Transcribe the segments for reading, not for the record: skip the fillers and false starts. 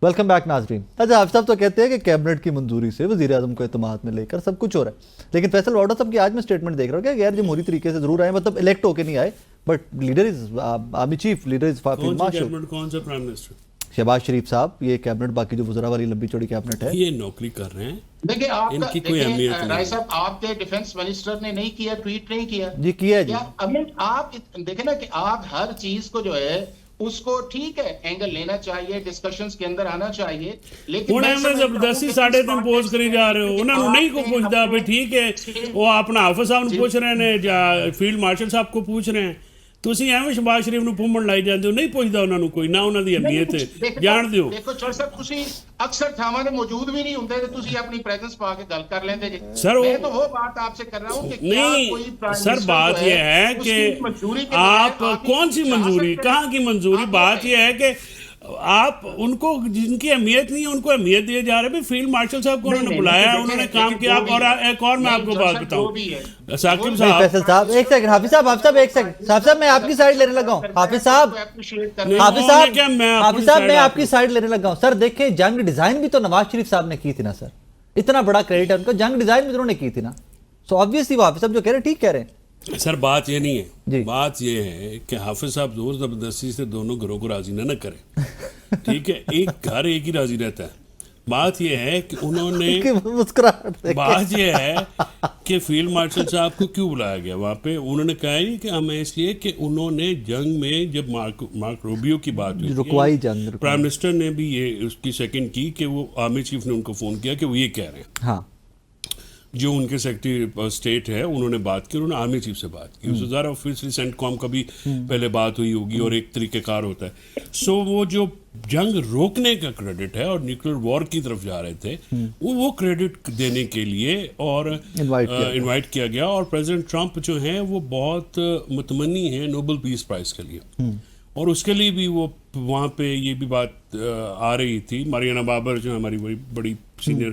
Welcome back ناظرین. اچھا حافظ صاحب تو کہتے ہیں کہ کیبنٹ کی منظوری سے وزیر اعظم کو اعتماد میں لے کر سب کچھ ہو رہا ہے, لیکن فیصل واڈا صاحب کی آج میں اسٹیٹمنٹ دیکھ رہا ہوں کہ غیر جمہوری طریقے سے ضرور آئے, مطلب الیکٹ ہو کے نہیں آئے, but leader is army chief, leader is field marshal. کون سا پرائم منسٹر؟ شہباز شریف صاحب. یہ کیبنٹ باقی جو وزراء والی لمبی چوڑی کیبنٹ ہے, یہ نوکری کر رہے ہیں. دیکھیں آپ ان کی کوئی اہمیت نہیں. رائے صاحب آپ کے ڈیفنس منسٹر نے نہیں کیا, ٹویٹ نہیں کیا جی کیا ہے جی. آپ دیکھیں نا کہ آپ ہر چیز کو جو ہے اس کو ٹھیک ہے اینگل لینا چاہیے, ڈسکشنز کے اندر آنا چاہیے, لیکن انہیں میں زبردستی 3.5 پوز کری جا رہے ہو. انہوں نے نہیں کو پوچھتا بھائی ٹھیک ہے, وہ اپنا حافظ صاحب نے پوچھ رہے ہیں یا فیلڈ مارشل صاحب کو پوچھ رہے ہیں. تسی ایویں شہباز شریف نوں پھومن لائی جاندے ہو, نہیں پوچھدا انہاں نوں کوئی, نہ انہاں دی اہمیت ہے جان دیو. دیکھو چور صاحب تسی اکثر تھاواں تے موجود بھی نہیں ہوندے تے تسی اپنی پریزنس پا کے گل کر لیندے جی. میں تو وہ بات آپ سے کر رہا ہوں کہ کیا کوئی نہیں سر, بات یہ ہے کہ آپ کون سی منظوری, کہاں کی منظوری, بات یہ ہے کہ آپ ان کو جن کی اہمیت نہیں ہے ان کو اہمیت دیے جا رہے ہیں. فیلڈ مارشل صاحب کو انہوں نے بلایا, انہوں نے کام کیا. اور ایک اور میں آپ کو بات بتاؤں, ثاقب صاحب, فیصل صاحب ایک سیکنڈ, حافظ صاحب ایک سیکنڈ, صاحب میں آپ کی سائیڈ لینے لگا ہوں. حافظ صاحب میں آپ کی سائیڈ لینے لگا ہوں. سر دیکھیں جنگ ڈیزائن بھی تو نواز شریف صاحب نے کی تھی نا سر, اتنا بڑا کریڈٹ ہے ان کو, جنگ ڈیزائن بھی انہوں نے کی تھی نا. سو آبویسلی وہ حافظ صاحب جو کہہ رہے ہیں ٹھیک کہہ رہے ہیں. سر بات یہ نہیں ہے, بات یہ ہے کہ حافظ صاحب زور زبردستی سے دونوں گھروں کو راضی نہ کریں, ٹھیک ہے, ایک گھر ایک ہی راضی رہتا ہے. بات یہ ہے کہ انہوں نے, بات یہ ہے کہ فیلڈ مارشل صاحب کو کیوں بلایا گیا وہاں پہ. انہوں نے کہا کہ ہمیں اس لیے کہ انہوں نے جنگ میں جب مارک روبیو کی بات ہوئی, رکوائی جنگ, پرائم منسٹر نے بھی یہ اس کی سیکنڈ کی کہ وہ آرمی چیف نے ان کو فون کیا کہ وہ یہ کہہ رہے ہیں. ہاں جو ان کے سیکرٹری اسٹیٹ ہے انہوں نے بات کی, انہوں نے آرمی چیف سے بات کی. اس سے ظاہر آفیسلی سینٹ کام کا بھی پہلے بات ہوئی ہوگی اور ایک طریقہ کار ہوتا ہے. سو وہ جو جنگ روکنے کا کریڈٹ ہے اور نیوکلیر وار کی طرف جا رہے تھے, وہ کریڈٹ دینے کے لیے اور انوائٹ کیا گیا. اور پریزیڈنٹ ٹرمپ جو ہیں وہ بہت متمنی ہیں نوبل پیس پرائز کے لیے, اور اس کے لیے بھی وہ وہاں پہ یہ بھی بات آ رہی تھی. ماریانا بابر جو ہماری بڑی سینئر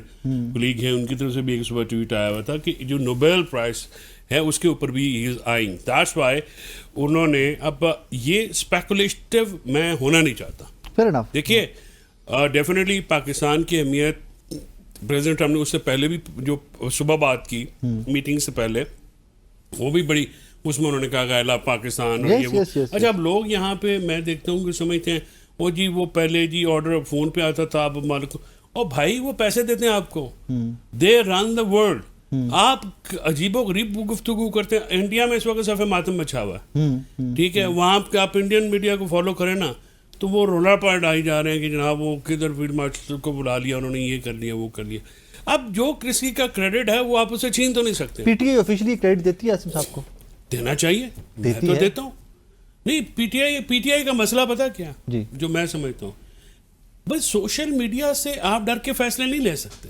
کلیگ ہیں, ان کی طرف سے بھی ایک صبح ٹویٹ آیا ہوا تھا کہ جو نوبل پرائز ہے اس کے اوپر بھی ہی از آئنگ. دیٹس وائی انہوں نے, اب یہ اسپیکولیٹو میں ہونا نہیں چاہتا. دیکھیے ڈیفینیٹلی پاکستان کی اہمیت پریزیڈنٹ ٹرمپ نے اس سے پہلے بھی جو صبح بات کی میٹنگ سے پہلے, وہ بھی بڑی, اس میں انہوں نے کہا کہ پاکستان اور یہ وہ. اچھا اب لوگ یہاں پہ میں دیکھتا ہوں کہ سمجھتے ہیں وہ جی وہ پہلے جی آرڈر فون پہ آتا تھا, اب مالک, اور بھائی وہ پیسے دیتے ہیں آپ کو, دے رن دا ورلڈ. آپ عجیب و غریب گفتگو کرتے ہیں. انڈیا میں اس وقت صفحہ ماتم مچا ہوا ہے, ٹھیک ہے, وہاں پہ آپ انڈین میڈیا کو فالو کریں نا تو وہ رولا پاٹ آئی جا رہے ہیں کہ جناب وہ کدھر فیلڈ مارشل کو بلا لیا, انہوں نے یہ کر لیا وہ کر لیا. اب جو کسی کا کریڈٹ ہے وہ آپ اسے چھین تو نہیں سکتے. P T I officially credit دیتی ہے عاصم صاحب کو, دینا چاہیے, میں تو دیتا ہوں. نہیں پی ٹی آئی کا مسئلہ پتا کیا جو میں سمجھتا ہوں, بس سوشل میڈیا سے آپ ڈر کے فیصلے نہیں لے سکتے,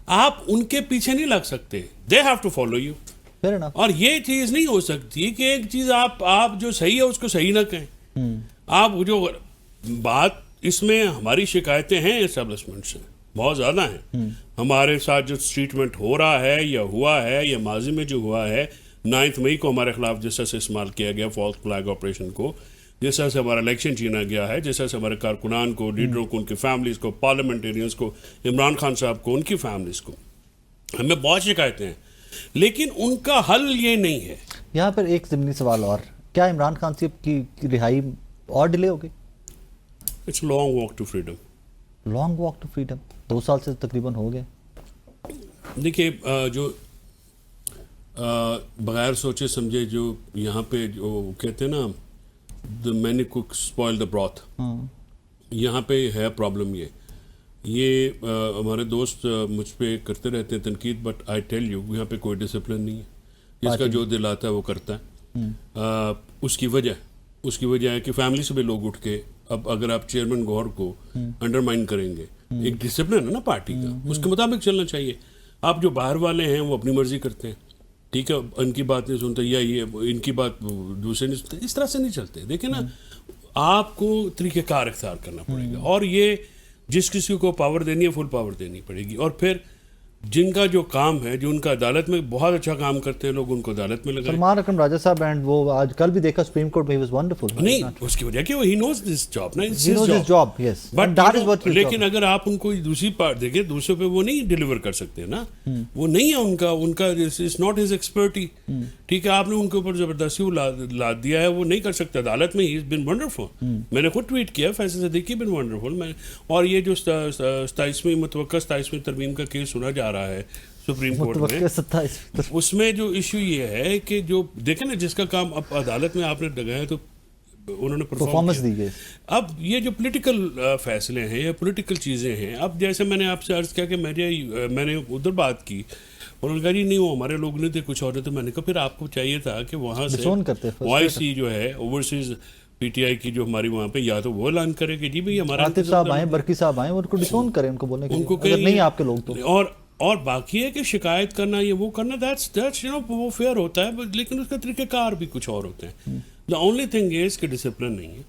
آپ ان کے پیچھے نہیں لگ سکتے. They have to follow you. اور یہ چیز نہیں ہو سکتی کہ ایک چیز آپ جو صحیح ہے اس کو صحیح نہ کہیں. آپ جو بات اس میں ہماری شکایتیں ہیں اسٹیبلشمنٹ سے بہت زیادہ ہیں. ہمارے ساتھ جو ٹریٹمنٹ ہو رہا ہے یا ہوا ہے یا ماضی میں جو ہوا ہے, 9 مئی کو ہمارے خلاف جس طرح سے استعمال کیا گیا فالس فلیگ آپریشن کو, جس طرح سے ہمارا الیکشن چھینا گیا ہے, جس طرح سے ہمارے کارکنان کو, لیڈروں کو, ان کی فیملیز کو, پارلیمنٹیرینز کو, عمران خان صاحب کو, ان کی فیملیز کو, ہمیں بہت شکایتیں ہیں, لیکن ان کا حل یہ نہیں ہے. یہاں پر ایک ضمنی سوال اور, کیا عمران خان صاحب کی رہائی اور ڈیلے ہو گئی؟ It's long walk to freedom. Long walk to freedom 2 سال سے تقریباً ہو گئے. دیکھیے جو بغیر سوچے سمجھے جو یہاں پہ جو کہتے ہیں نا the many cooks spoil the broth, یہاں پہ ہے پرابلم. یہ ہمارے دوست مجھ پہ کرتے رہتے ہیں تنقید, بٹ آئی ٹیل یو یہاں پہ کوئی ڈسپلن نہیں ہے. جس کا جو دل آتا ہے وہ کرتا ہے. اس کی وجہ ہے کہ فیملی سے بھی لوگ اٹھ کے, اب اگر آپ چیئرمین گوہر کو انڈرمائن کریں گے, ایک ڈسپلن ہے نا پارٹی کا, اس کے مطابق چلنا چاہیے. آپ جو باہر والے ہیں وہ اپنی مرضی کرتے ہیں, ٹھیک ہے, ان کی بات نہیں سنتے یا یہ ان کی بات دوسرے نہیں سنتے, اس طرح سے نہیں چلتے. دیکھیں نا, آپ کو طریقہ کار اختیار کرنا پڑے گا, اور یہ جس کسی کو پاور دینی ہے فل پاور دینی پڑے گی. اور پھر جن کا جو کام ہے, جو ان کا عدالت میں بہت اچھا کام کرتے ہیں لوگ, ان کو عدالت میں لگائیں. سلمان اکرم راجہ صاحب اینڈ وہ آج کل بھی دیکھا سپریم کورٹ میں, ہی واز ونڈرفل. نہیں, اس کی وجہ کہ وہ ہی نوز دس جاب نا, he knows his job, yes, but that is what his لیکن job. اگر آپ ان کو دوسری پارٹ دیکھیں, دوسرے پہ وہ نہیں ڈیلیور کر سکتے نا, وہ نہیں ہے ان کا اٹس ناٹ ہز ایکسپرٹی. ٹھیک ہے, آپ نے ان کے اوپر زبردستی وہ لاد دیا ہے, وہ نہیں کر سکتے. عدالت میں ہی از بن ونڈرفل. میں نے خود ٹویٹ کیا, فیصل صدیقی بن ونڈرفل. اور یہ جو 27ویں ترمیم کا کیس سنا جا رہا ہے سپریم کورٹ میں, اس میں جو ایشو یہ ہے کہ جو دیکھیں نا, جس کا کام اب عدالت میں آپ نے لگایا تو انہوں نے پرفارمنس دی ہے. اب یہ جو پولیٹیکل فیصلے ہیں یا پولیٹیکل چیزیں ہیں, اب جیسے میں نے آپ سے عرض کیا کہ میں نے ادھر بات کی, انہوں نے کہا جی نہیں وہ ہمارے لوگ نہیں تھے, کچھ اور تھے. تو میں نے کہا پھر آپ کو چاہیے تھا کہ وہاں سے OIC جو ہے اوورسیز PTI کی جو ہماری وہاں پہ, یا تو وہ اعلان کرے کہ جی بھائی ہمارا عاطف صاحب آئے, برقی صاحب آئے, ان کو ڈسون کریں, ان کو بولیں کہ نہیں آپ کے لوگ تو. اور باقی ہے کہ شکایت کرنا, یہ وہ کرنا, دیٹس یو نو وہ فیئر ہوتا ہے, لیکن اس کا طریقہ کار بھی کچھ اور ہوتے ہیں. دا اونلی تھنگ از کہ ڈسپلن نہیں ہے.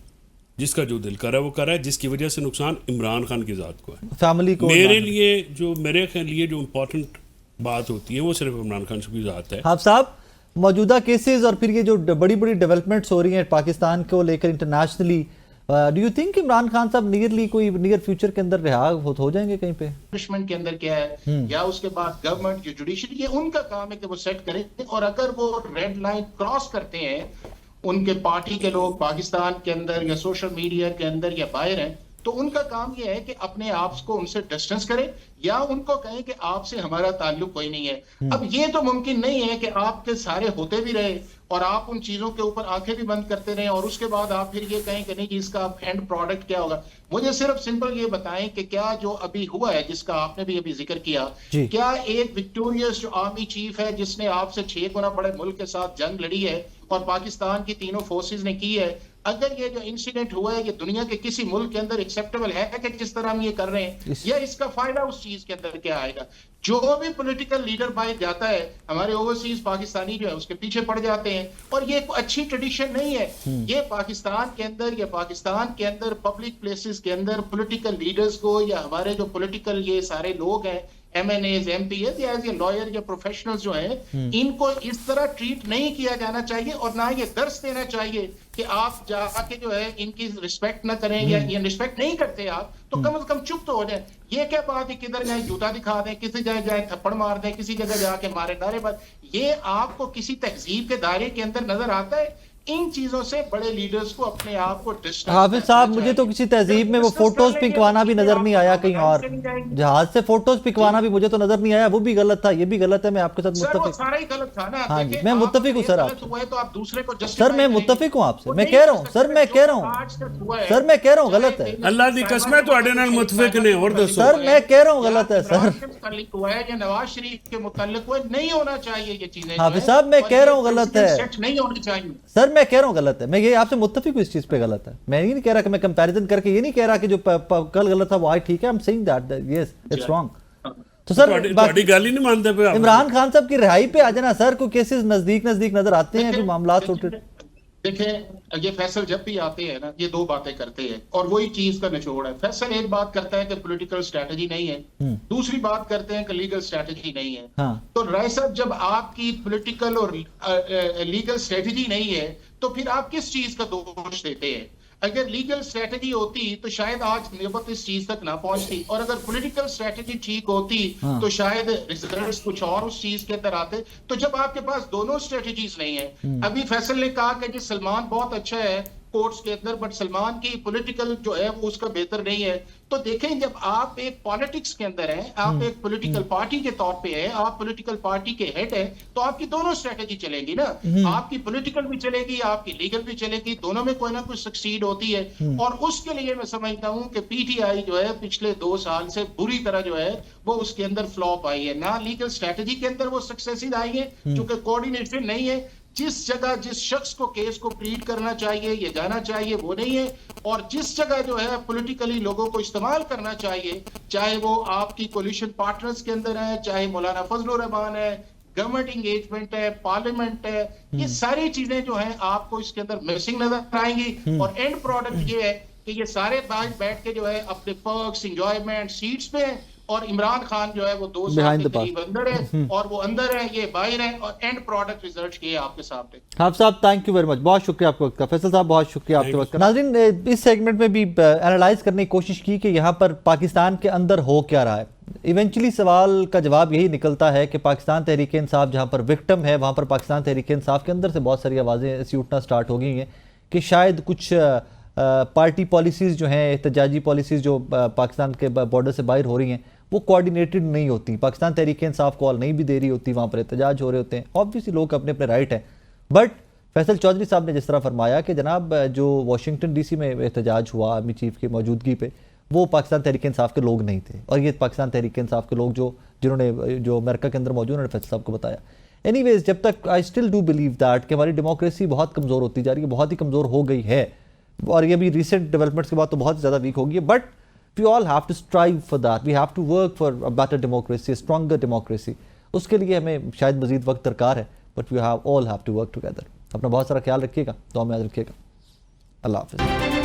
جس کا جو دل کر رہا ہے وہ کر رہا ہے, جس کی وجہ سے نقصان عمران خان کی ذات کو ہے, فیملی کو. میرے لیے جو امپورٹنٹ بات ہوتی ہے وہ صرف عمران خان کی ذات ہے. آپ صاحب موجودہ کیسز اور پھر یہ جو بڑی بڑی ڈیولپمنٹس ہو رہی ہیں پاکستان کو لے کر internationally, do you think Imran Khan صاحب نیئر فیوچر کے اندر رہا ہو جائیں گے کہیں پہ؟ پنشمنٹ کے اندر کیا ہے, یا اس کے بعد گورنمنٹ جو جوڈیشری, یہ ان کا کام ہے کہ وہ سیٹ کریں. اور اگر وہ ریڈ لائن کراس کرتے ہیں, ان کے پارٹی کے لوگ پاکستان کے اندر یا سوشل میڈیا کے اندر یا باہر ہیں, تو ان کا کام یہ ہے کہ اپنے آپ کو ان سے ڈسٹنس کریں, یا ان کو کہیں کہ آپ سے ہمارا تعلق کوئی نہیں ہے. اب یہ تو ممکن نہیں ہے کہ آپ کے سارے ہوتے بھی رہے اور آپ ان چیزوں کے اوپر آنکھیں بھی بند کرتے رہیں, اور اس کے بعد آپ پھر یہ کہیں کہ نہیں جی اس کا اینڈ پروڈکٹ کیا ہوگا. مجھے صرف سمپل یہ بتائیں کہ کیا جو ابھی ہوا ہے, جس کا آپ نے بھی ابھی ذکر کیا, کیا ایک وکٹوریس جو آرمی چیف ہے جس نے آپ سے 6 گنا بڑے ملک کے ساتھ جنگ لڑی ہے اور پاکستان کی تینوں فورسز نے کی ہے, اگر یہ جو انسیڈنٹ ہوا ہے یہ دنیا کے کسی ملک کے اندر ایکسیپٹیبل ہے کہ جس طرح ہم یہ کر رہے ہیں, یا اس کا فائدہ اس چیز کے اندر کیا آئے گا؟ جو بھی پولیٹیکل لیڈر باہر جاتا ہے, ہمارے اوورسیز پاکستانی جو ہے اس کے پیچھے پڑ جاتے ہیں, اور یہ ایک اچھی ٹریڈیشن نہیں ہے. یہ پاکستان کے اندر پبلک پلیسز کے اندر پولیٹیکل لیڈرز کو, یا ہمارے جو پولیٹیکل یہ سارے لوگ ہیں, MNAs, MPs یا ایز اے لائر یا پروفیشنلز جو ہیں, ان کو اس طرح ٹریٹ نہیں کیا جانا چاہیے, اور نہ یہ درس دینا چاہیے کہ آپ جا کے جو ہے ان کی رسپیکٹ نہ کریں, یا یہ رسپیکٹ نہیں کرتے آپ تو کم از کم چپ تو ہو جائیں. یہ کیا بات ہے کدھر جائیں جوتا دکھا دیں, کسی جگہ جائیں تھپڑ مار دیں, کسی جگہ جا کے مارے نعرے باز, یہ آپ کو کسی تہذیب کے دائرے کے اندر نظر آتا ہے؟ ان چیزوں سے بڑے لیڈرز کو اپنے آپ کو ڈسٹنس. حافظ صاحب مجھے تو کسی تہذیب میں وہ فوٹوز پکوانا بھی نظر نہیں آیا کہیں, اور جہاز سے فوٹوز پکوانا بھی مجھے تو نظر نہیں آیا, وہ بھی غلط تھا, یہ بھی غلط ہے. میں آپ کے ساتھ متفق, سارا ہی غلط تھا نا. ہاں جی میں متفق ہوں سر, آپ تو آپ دوسرے کو سر میں متفق ہوں آپ سے, میں کہہ رہا ہوں سر, میں کہہ رہا ہوں غلط ہے. اللہ دی قسم ہے تواڈے نال متفق نے, اور دسو سر میں کہہ رہا ہوں غلط ہے سر. متعلق ہوا ہے یا نواز شریف کے متعلق ہوا ہے, نہیں ہونا چاہیے یہ چیزیں. حافظ صاحب میں کہہ رہا ہوں غلط ہے نہیں ہونی چاہیے سر, میں کہہ رہا ہوں غلط ہے. میں یہ آپ سے متفق ہوں اس چیز پہ غلط ہے. میں یہ نہیں کہہ رہا کہ میں کمپیریزن کر کے یہ نہیں کہہ رہا کہ جو کل غلط تھا وہ آج ٹھیک ہے. I'm saying that yes it's wrong. تو سر تواڈی گل ہی نہیں مانتے پہ. عمران خان صاحب کی رہائی پہ آ جانا سر, کوئی کیسز نزدیک نظر آتے ہیں, کوئی معاملات چھوٹے. دیکھیں یہ فیصل جب بھی آتے ہیں نا, یہ 2 باتیں کرتے ہیں اور وہی چیز کا نچوڑ ہے. فیصل ایک بات کرتا ہے کہ پولیٹیکل اسٹریٹجی نہیں ہے, دوسری بات کرتے ہیں کہ لیگل اسٹریٹجی نہیں ہے. تو رائے صاحب جب آپ کی پولیٹیکل اور لیگل اسٹریٹجی نہیں ہے تو پھر آپ کس چیز کا دوش دیتے ہیں؟ اگر لیگل اسٹریٹجی ہوتی تو شاید آج نوبت اس چیز تک نہ پہنچتی, اور اگر پولیٹیکل اسٹریٹجی ٹھیک ہوتی تو شاید ریزلٹس کچھ اور اس چیز کے اندر آتے. تو جب آپ کے پاس دونوں اسٹریٹجیز نہیں ہیں, ابھی فیصل نے کہا کہ جی سلمان بہت اچھا ہے کورٹس کے اندر, بٹ سلمان کی پولیٹیکل جو ہے وہ اس کا بہتر نہیں ہے. تو دیکھیں جب آپ ایک پالیٹکس کے اندر ہیں, آپ ایک پولیٹیکل پارٹی کے طور پہ ہیں, آپ پولیٹیکل پارٹی کے ہیڈ ہیں, تو آپ کی دونوں اسٹریٹجی چلے گی نا. آپ کی پولیٹیکل بھی چلے گی, آپ کی لیگل بھی چلے گی, دونوں میں کوئی نہ کوئی سکسیڈ ہوتی ہے. اور اس کے لیے میں سمجھتا ہوں کہ PTI جو ہے پچھلے 2 سال سے بری طرح جو ہے وہ اس کے اندر فلاپ آئی ہے. نہ لیگل اسٹریٹجی کے اندر وہ سکسیسز آئی ہیں چونکہ کوآرڈینیشن نہیں ہے. جس جگہ جس شخص کو کیس کو پلیڈ کرنا چاہیے یہ جانا چاہیے وہ نہیں ہے, اور جس جگہ جو ہے پولیٹیکلی لوگوں کو استعمال کرنا چاہیے, چاہے وہ آپ کی کولیشن پارٹنرز کے اندر ہیں, چاہے مولانا فضل الرحمان ہے, گورنمنٹ انگیجمنٹ ہے, پارلیمنٹ ہے, یہ ساری چیزیں جو ہیں آپ کو اس کے اندر مسنگ نظر آئیں گی. اور اینڈ پروڈکٹ یہ ہے کہ یہ سارے بیٹھ کے جو ہے اپنے پرکس انجوائمنٹ سیٹس پہ ہیں, اور عمران خان جو ہے وہ 2 سال Behind کے the pass. قریب اندر ہے اور وہ اندر ہے، یہ باہر ہے، اور اینڈ پروڈکٹ ریزلٹ یہ آپ کے سامنے. حافظ صاحب تھینک یو ویری مچ، بہت شکریہ آپ کے وقت کا. فیصل صاحب بہت شکریہ آپ کے وقت کا. ناظرین اس سیگمنٹ میں بھی انالائز کرنے کی کوشش کی کہ یہاں پر پاکستان کے اندر ہو کیا رہا ہے. ایونچولی سوال کا جواب یہی نکلتا ہے کہ پاکستان تحریک انصاف جہاں پر وکٹم ہے وہاں پر پاکستان تحریک انصاف کے اندر سے بہت ساری آوازیں ایسی اٹھنا سٹارٹ ہو گئی ہیں کہ شاید کچھ پارٹی پالیسیز جو ہیں، احتجاجی پالیسیز جو پاکستان کے بارڈر سے باہر ہو رہی ہیں وہ کوارڈینیٹڈ نہیں ہوتی. پاکستان تحریک انصاف کال نہیں بھی دے رہی ہوتی، وہاں پر احتجاج ہو رہے ہوتے ہیں. آبویسلی لوگ اپنے اپنے رائٹ ہیں، بٹ فیصل چودھری صاحب نے جس طرح فرمایا کہ جناب جو واشنگٹن ڈی سی میں احتجاج ہوا آرمی چیف کی موجودگی پہ، وہ پاکستان تحریک انصاف کے لوگ نہیں تھے، اور یہ پاکستان تحریک انصاف کے لوگ جنہوں نے جو امریکہ کے اندر موجود، انہوں نے فیصل صاحب کو بتایا. اینی ویز جب تک I still do believe that کہ ہماری ڈیموکریسی بہت کمزور ہوتی جا رہی ہے، بہت ہی کمزور ہو گئی ہے، اور یہ بھی ریسنٹ ڈیولپمنٹس کے بعد تو بہت زیادہ ویک ہوگی ہے. But we all have to strive for that. We have to work for a better democracy, a stronger democracy. اس کے لیے ہمیں شاید مزید وقت درکار ہے، but we all have to work together. اپنا بہت سارا خیال رکھیے گا، دعا میں یاد رکھیے گا. اللہ حافظ.